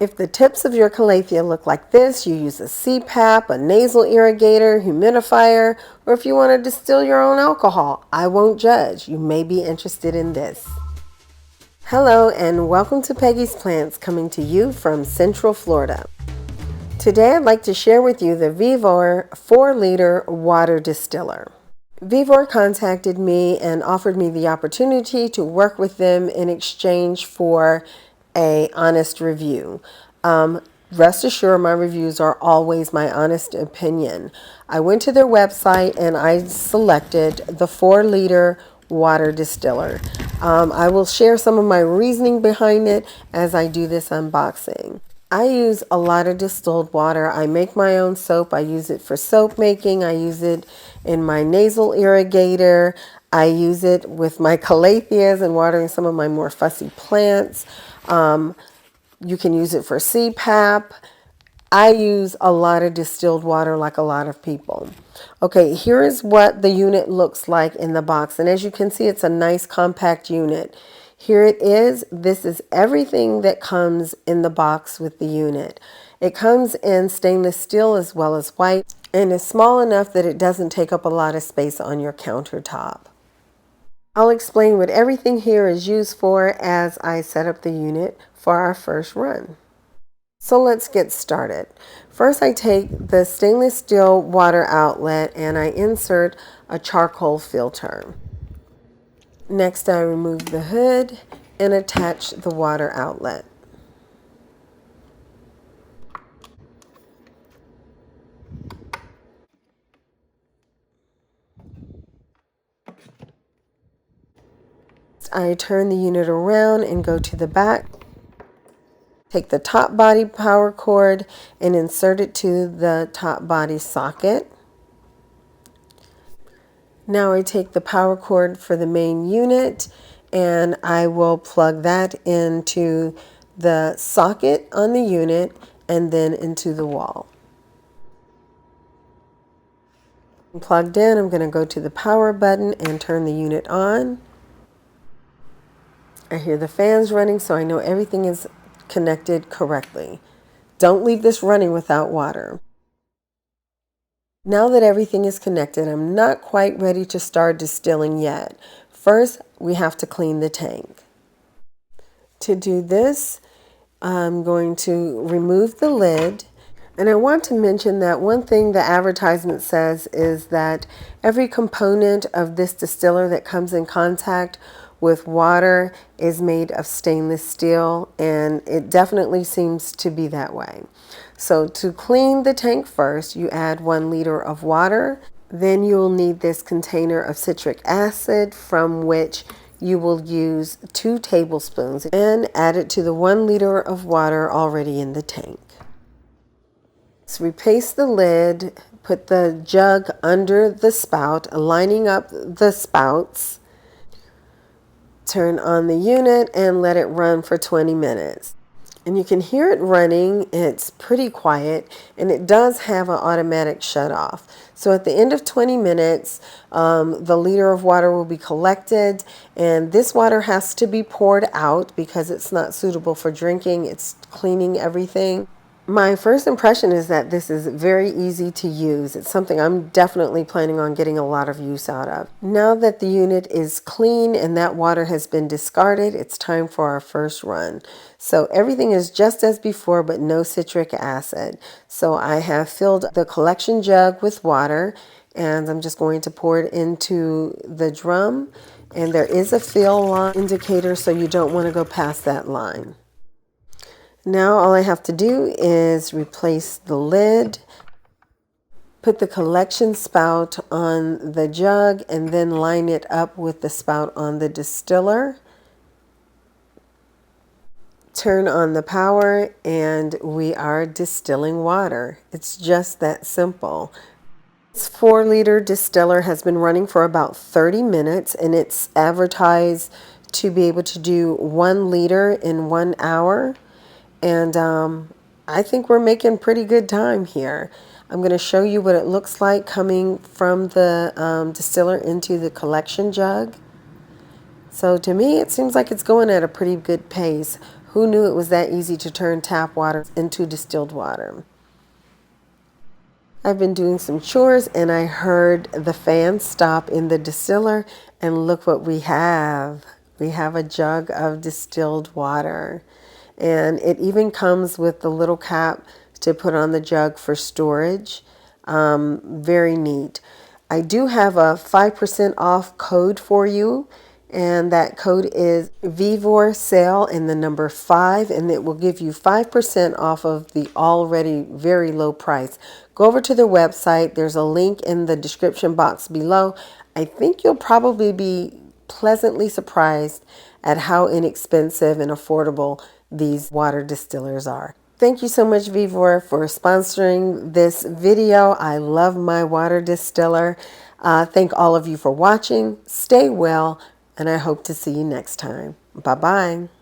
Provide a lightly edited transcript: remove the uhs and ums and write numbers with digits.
If the tips of your Calathea look like this, you use a CPAP, a nasal irrigator, humidifier, or if you want to distill your own alcohol, I won't judge. You may be interested in this. Hello and welcome to Peggy's Plants, coming to you from Central Florida. Today I'd like to share with you the Vivor 4-liter water distiller. Vivor contacted me and offered me the opportunity to work with them in exchange for an honest review. Rest assured, my reviews are always my honest opinion. I went to their website and I selected the 4-liter water distiller. I will share some of my reasoning behind it as I do this unboxing. I use a lot of distilled water. I make my own soap. I use it for soap making. I use it in my nasal irrigator. I use it with my Calatheas and watering some of my more fussy plants. You can use it for CPAP. I use a lot of distilled water like a lot of people. Okay, here is what the unit looks like in the box. And as you can see, it's a nice compact unit. Here it is. This is everything that comes in the box with the unit. It comes in stainless steel as well as white and is small enough that it doesn't take up a lot of space on your countertop. I'll explain what everything here is used for as I set up the unit for our first run. So let's get started. First, I take the stainless steel water outlet and I insert a charcoal filter. Next, I remove the hood and attach the water outlet. I turn the unit around and go to the back. Take the top body power cord and insert it to the top body socket. Now I take the power cord for the main unit and I will plug that into the socket on the unit and then into the wall. Plugged in, I'm going to go to the power button and turn the unit on. I hear the fans running, so I know everything is connected correctly. Don't leave this running without water. Now that everything is connected, I'm not quite ready to start distilling yet. First, we have to clean the tank. To do this, I'm going to remove the lid. And I want to mention that one thing the advertisement says is that every component of this distiller that comes in contact with water is made of stainless steel, and it definitely seems to be that way. So to clean the tank first, you add 1 liter of water. Then you will need this container of citric acid, from which you will use 2 tablespoons and add it to the 1 liter of water already in the tank. So replace the lid, put the jug under the spout, lining up the spouts. Turn on the unit and let it run for 20 minutes. And you can hear it running. It's pretty quiet and it does have an automatic shut off. So at the end of 20 minutes, the liter of water will be collected, and this water has to be poured out because it's not suitable for drinking. It's cleaning everything. My first impression is that this is very easy to use. It's something I'm definitely planning on getting a lot of use out of. Now that the unit is clean and that water has been discarded, it's time for our first run. So everything is just as before, but no citric acid. So I have filled the collection jug with water and I'm just going to pour it into the drum. And there is a fill line indicator, so you don't want to go past that line. Now all I have to do is replace the lid, put the collection spout on the jug, and then line it up with the spout on the distiller. Turn on the power and we are distilling water. It's just that simple. This 4-liter distiller has been running for about 30 minutes and it's advertised to be able to do 1 liter in 1 hour. And I think we're making pretty good time here. I'm going to show you what it looks like coming from the distiller into the collection jug. So to me, it seems like it's going at a pretty good pace. Who knew it was that easy to turn tap water into distilled water? I've been doing some chores and I heard the fan stop in the distiller, and look what we have. We have a jug of distilled water, and it even comes with the little cap to put on the jug for storage. Very neat. I do have a 5% off code for you, and that code is Vivor sale and the number 5, and it will give you 5% off of the already very low price. Go over to their website. There's a link in the description box below. I think you'll probably be pleasantly surprised at how inexpensive and affordable these water distillers are. Thank you so much, Vivor, for sponsoring this video. I love my water distiller. Thank all of you for watching. Stay well, and I hope to see you next time. Bye-bye.